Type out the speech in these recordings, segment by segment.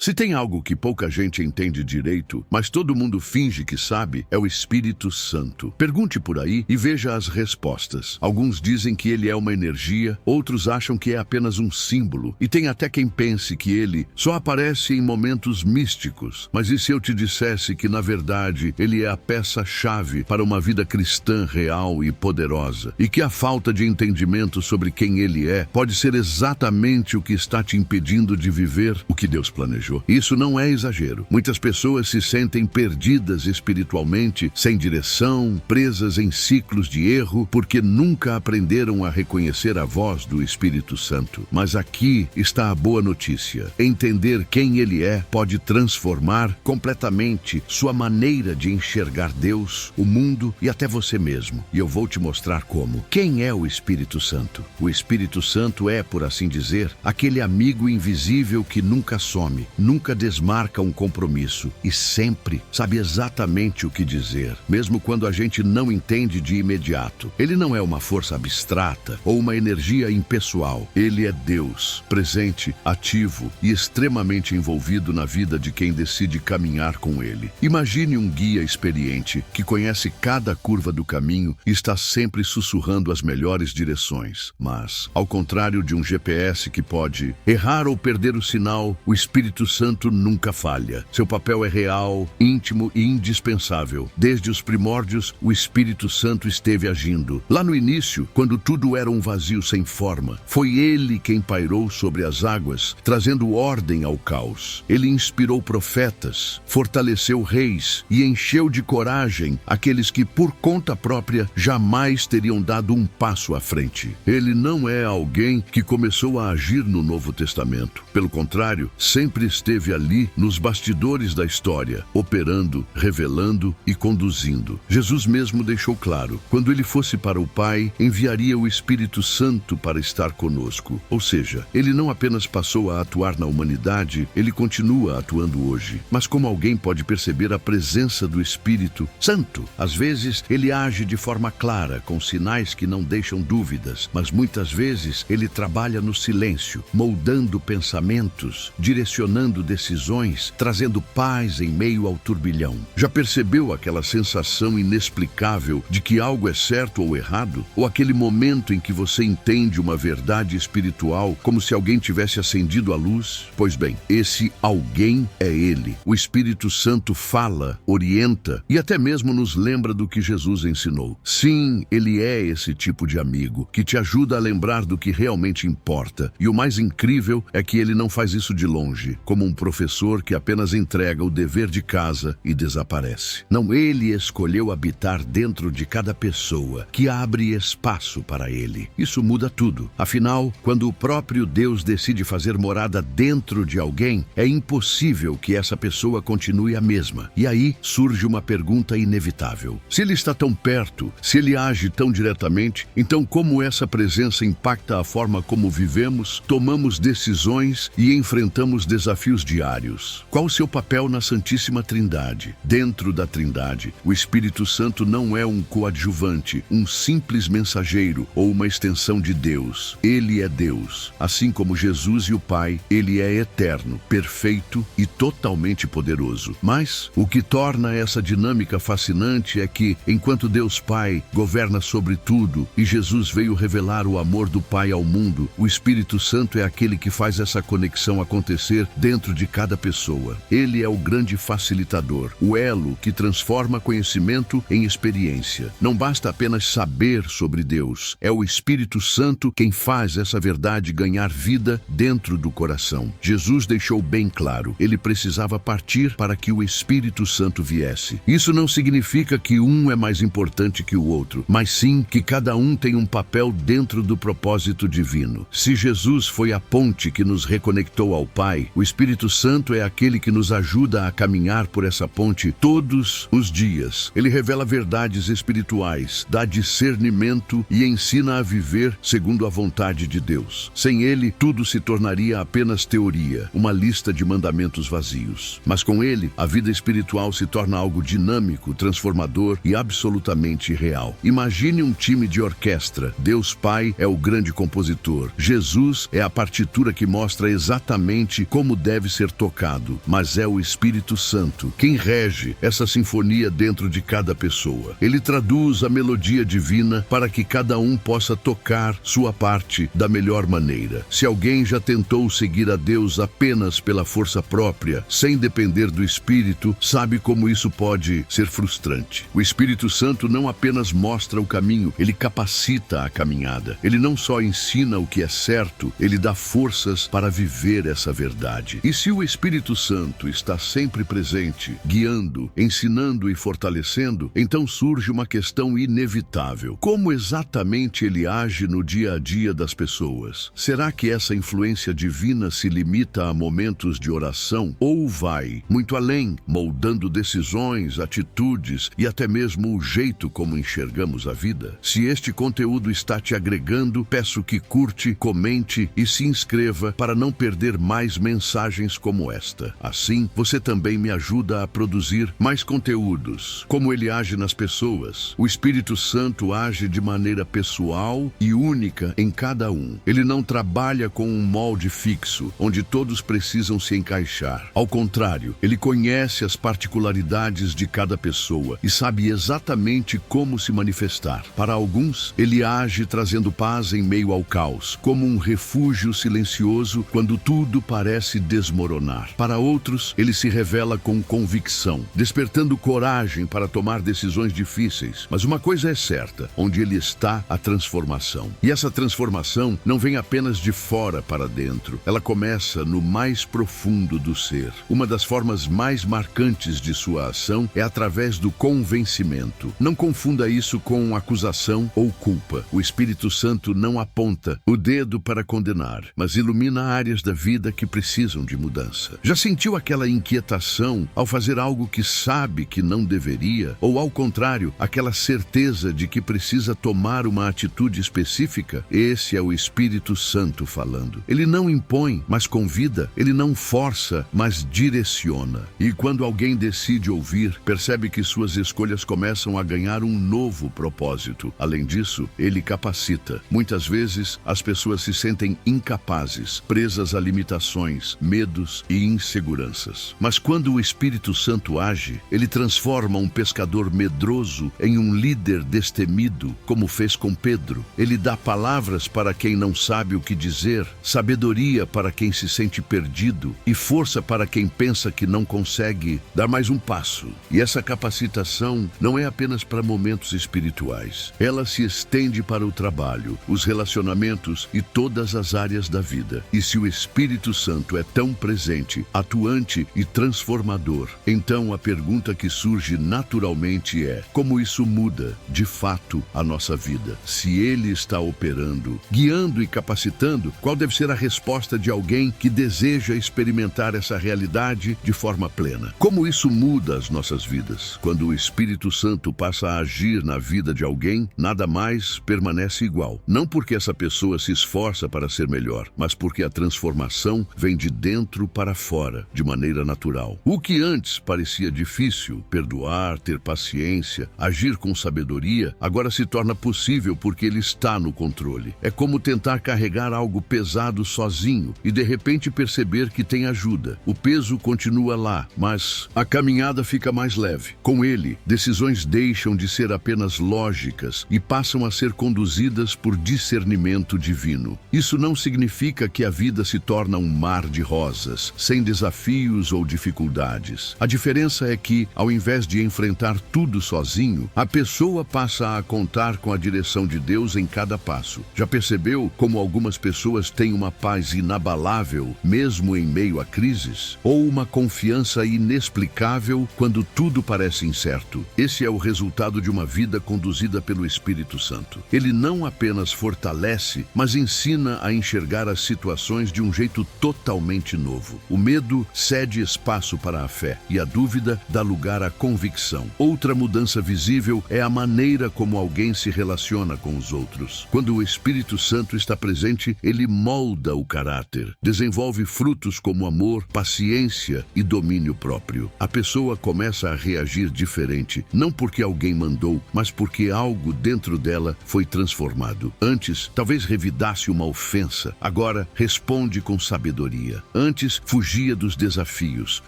Se tem algo que pouca gente entende direito, mas todo mundo finge que sabe, é o Espírito Santo. Pergunte por aí e veja as respostas. Alguns dizem que ele é uma energia, outros acham que é apenas um símbolo, e tem até quem pense que ele só aparece em momentos místicos. Mas e se eu te dissesse que, na verdade, ele é a peça-chave para uma vida cristã real e poderosa, e que a falta de entendimento sobre quem ele é pode ser exatamente o que está te impedindo de viver o que Deus planejou? Isso não é exagero. Muitas pessoas se sentem perdidas espiritualmente, sem direção, presas em ciclos de erro, porque nunca aprenderam a reconhecer a voz do Espírito Santo. Mas aqui está a boa notícia. Entender quem ele é pode transformar completamente sua maneira de enxergar Deus, o mundo e até você mesmo. E eu vou te mostrar como. Quem é o Espírito Santo? O Espírito Santo é, por assim dizer, aquele amigo invisível que nunca some, nunca desmarca um compromisso e sempre sabe exatamente o que dizer, mesmo quando a gente não entende de imediato. Ele não é uma força abstrata ou uma energia impessoal. Ele é Deus, presente, ativo e extremamente envolvido na vida de quem decide caminhar com ele. Imagine um guia experiente que conhece cada curva do caminho e está sempre sussurrando as melhores direções. Mas, ao contrário de um GPS que pode errar ou perder o sinal, o Espírito Santo nunca falha. Seu papel é real, íntimo e indispensável. Desde os primórdios, o Espírito Santo esteve agindo. Lá no início, quando tudo era um vazio sem forma, foi ele quem pairou sobre as águas, trazendo ordem ao caos. Ele inspirou profetas, fortaleceu reis e encheu de coragem aqueles que, por conta própria, jamais teriam dado um passo à frente. Ele não é alguém que começou a agir no Novo Testamento. Pelo contrário, sempre esteve ali nos bastidores da história, operando, revelando e conduzindo. Jesus mesmo deixou claro, quando ele fosse para o Pai, enviaria o Espírito Santo para estar conosco. Ou seja, ele não apenas passou a atuar na humanidade, ele continua atuando hoje. Mas como alguém pode perceber a presença do Espírito Santo? Às vezes, ele age de forma clara, com sinais que não deixam dúvidas, mas muitas vezes ele trabalha no silêncio, moldando pensamentos, direcionando decisões, trazendo paz em meio ao turbilhão. Já percebeu aquela sensação inexplicável de que algo é certo ou errado? Ou aquele momento em que você entende uma verdade espiritual como se alguém tivesse acendido a luz? Pois bem, esse alguém é ele. O Espírito Santo fala, orienta e até mesmo nos lembra do que Jesus ensinou. Sim, ele é esse tipo de amigo que te ajuda a lembrar do que realmente importa. E o mais incrível é que ele não faz isso de longe, como um professor que apenas entrega o dever de casa e desaparece. Não, ele escolheu habitar dentro de cada pessoa, que abre espaço para ele. Isso muda tudo. Afinal, quando o próprio Deus decide fazer morada dentro de alguém, é impossível que essa pessoa continue a mesma. E aí surge uma pergunta inevitável. Se ele está tão perto, se ele age tão diretamente, então como essa presença impacta a forma como vivemos, tomamos decisões e enfrentamos desafios diários? Qual o seu papel na Santíssima Trindade? Dentro da Trindade, o Espírito Santo não é um coadjuvante, um simples mensageiro ou uma extensão de Deus. Ele é Deus. Assim como Jesus e o Pai, ele é eterno, perfeito e totalmente poderoso. Mas o que torna essa dinâmica fascinante é que, enquanto Deus Pai governa sobre tudo e Jesus veio revelar o amor do Pai ao mundo, o Espírito Santo é aquele que faz essa conexão acontecer dentro de cada pessoa. Ele é o grande facilitador, o elo que transforma conhecimento em experiência. Não basta apenas saber sobre Deus, é o Espírito Santo quem faz essa verdade ganhar vida dentro do coração. Jesus deixou bem claro, ele precisava partir para que o Espírito Santo viesse. Isso não significa que um é mais importante que o outro, mas sim que cada um tem um papel dentro do propósito divino. Se Jesus foi a ponte que nos reconectou ao Pai, o Espírito Santo é aquele que nos ajuda a caminhar por essa ponte todos os dias. Ele revela verdades espirituais, dá discernimento e ensina a viver segundo a vontade de Deus. Sem ele, tudo se tornaria apenas teoria, uma lista de mandamentos vazios. Mas com ele, a vida espiritual se torna algo dinâmico, transformador e absolutamente real. Imagine um time de orquestra. Deus Pai é o grande compositor. Jesus é a partitura que mostra exatamente como deve deve ser tocado, mas é o Espírito Santo quem rege essa sinfonia dentro de cada pessoa. Ele traduz a melodia divina para que cada um possa tocar sua parte da melhor maneira. Se alguém já tentou seguir a Deus apenas pela força própria, sem depender do Espírito, sabe como isso pode ser frustrante. O Espírito Santo não apenas mostra o caminho, ele capacita a caminhada. Ele não só ensina o que é certo, ele dá forças para viver essa verdade. E se o Espírito Santo está sempre presente, guiando, ensinando e fortalecendo, então surge uma questão inevitável. Como exatamente ele age no dia a dia das pessoas? Será que essa influência divina se limita a momentos de oração ou vai muito além, moldando decisões, atitudes e até mesmo o jeito como enxergamos a vida? Se este conteúdo está te agregando, peço que curte, comente e se inscreva para não perder mais mensagens como esta. Assim, você também me ajuda a produzir mais conteúdos. Como ele age nas pessoas? O Espírito Santo age de maneira pessoal e única em cada um. Ele não trabalha com um molde fixo, onde todos precisam se encaixar. Ao contrário, ele conhece as particularidades de cada pessoa e sabe exatamente como se manifestar. Para alguns, ele age trazendo paz em meio ao caos, como um refúgio silencioso quando tudo parece desmoronar. Para outros, ele se revela com convicção, despertando coragem para tomar decisões difíceis. Mas uma coisa é certa, onde ele está, a transformação. E essa transformação não vem apenas de fora para dentro. Ela começa no mais profundo do ser. Uma das formas mais marcantes de sua ação é através do convencimento. Não confunda isso com acusação ou culpa. O Espírito Santo não aponta o dedo para condenar, mas ilumina áreas da vida que precisam de mudança. Já sentiu aquela inquietação ao fazer algo que sabe que não deveria? Ou, ao contrário, aquela certeza de que precisa tomar uma atitude específica? Esse é o Espírito Santo falando. Ele não impõe, mas convida. Ele não força, mas direciona. E quando alguém decide ouvir, percebe que suas escolhas começam a ganhar um novo propósito. Além disso, ele capacita. Muitas vezes, as pessoas se sentem incapazes, presas a limitações, medos e inseguranças. Mas quando o Espírito Santo age, ele transforma um pescador medroso em um líder destemido, como fez com Pedro. Ele dá palavras para quem não sabe o que dizer, sabedoria para quem se sente perdido e força para quem pensa que não consegue dar mais um passo. E essa capacitação não é apenas para momentos espirituais. Ela se estende para o trabalho, os relacionamentos e todas as áreas da vida. E se o Espírito Santo é tão presente, atuante e transformador, então a pergunta que surge naturalmente é: como isso muda, de fato, a nossa vida? Se ele está operando, guiando e capacitando, qual deve ser a resposta de alguém que deseja experimentar essa realidade de forma plena? Como isso muda as nossas vidas? Quando o Espírito Santo passa a agir na vida de alguém, nada mais permanece igual. Não porque essa pessoa se esforça para ser melhor, mas porque a transformação vem de dentro para fora, de maneira natural. O que antes parecia difícil, perdoar, ter paciência, agir com sabedoria, agora se torna possível porque ele está no controle. É como tentar carregar algo pesado sozinho e de repente perceber que tem ajuda. O peso continua lá, mas a caminhada fica mais leve. Com ele, decisões deixam de ser apenas lógicas e passam a ser conduzidas por discernimento divino. Isso não significa que a vida se torna um mar de rosas, sem desafios ou dificuldades. A diferença é que, ao invés de enfrentar tudo sozinho, a pessoa passa a contar com a direção de Deus em cada passo. Já percebeu como algumas pessoas têm uma paz inabalável, mesmo em meio a crises? Ou uma confiança inexplicável quando tudo parece incerto? Esse é o resultado de uma vida conduzida pelo Espírito Santo. Ele não apenas fortalece, mas ensina a enxergar as situações de um jeito totalmente novo. O medo cede espaço para a fé e a dúvida dá lugar à convicção. Outra mudança visível é a maneira como alguém se relaciona com os outros. Quando o Espírito Santo está presente, ele molda o caráter, desenvolve frutos como amor, paciência e domínio próprio. A pessoa começa a reagir diferente, não porque alguém mandou, mas porque algo dentro dela foi transformado. Antes, talvez revidasse uma ofensa, agora responde com sabedoria. Antes, fugia dos desafios.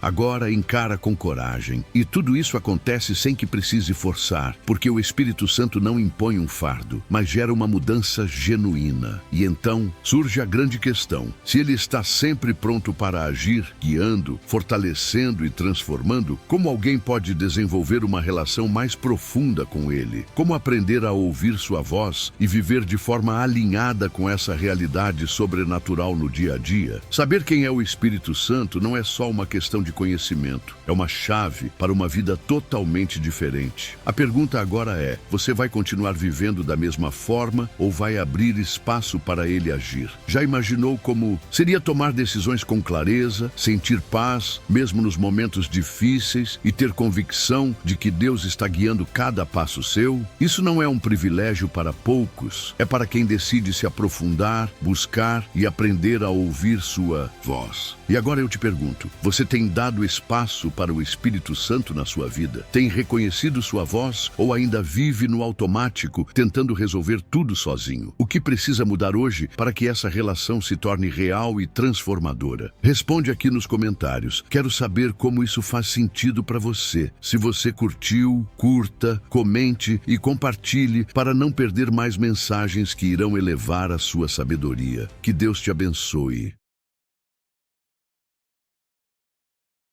Agora, encara com coragem. E tudo isso acontece sem que precise forçar, porque o Espírito Santo não impõe um fardo, mas gera uma mudança genuína. E então, surge a grande questão: se ele está sempre pronto para agir, guiando, fortalecendo e transformando, como alguém pode desenvolver uma relação mais profunda com ele? Como aprender a ouvir sua voz e viver de forma alinhada com essa realidade sobrenatural no dia a dia? Saber quem é o Espírito Santo não é só uma questão de conhecimento, é uma chave para uma vida totalmente diferente. A pergunta agora é: você vai continuar vivendo da mesma forma ou vai abrir espaço para ele agir? Já imaginou como seria tomar decisões com clareza, sentir paz, mesmo nos momentos difíceis, e ter convicção de que Deus está guiando cada passo seu? Isso não é um privilégio para poucos, é para quem decide se aprofundar, buscar e aprender a ouvir sua voz. E agora eu te pergunto: você tem dado espaço para o Espírito Santo na sua vida? Tem reconhecido sua voz ou ainda vive no automático, tentando resolver tudo sozinho? O que precisa mudar hoje para que essa relação se torne real e transformadora? Responde aqui nos comentários. Quero saber como isso faz sentido para você. Se você curtiu, curta, comente e compartilhe para não perder mais mensagens que irão elevar a sua sabedoria. Que Deus te abençoe.